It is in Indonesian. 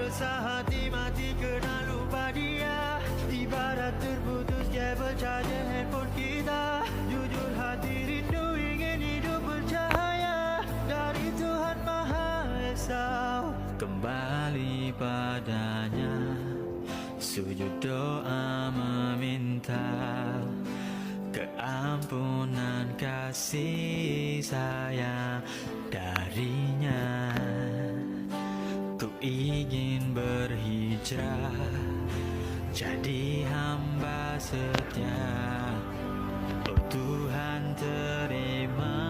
Saat mati kena lupa dia, ibarat terputus kabel charger handphone kita. Jujur hati rindu ingin hidup bercahaya dari Tuhan Maha Esa. Kembali padanya, sujud doa meminta keampunan kasih sayang darinya. Ku ingin berhijrah jadi hamba setia. Oh Tuhan terima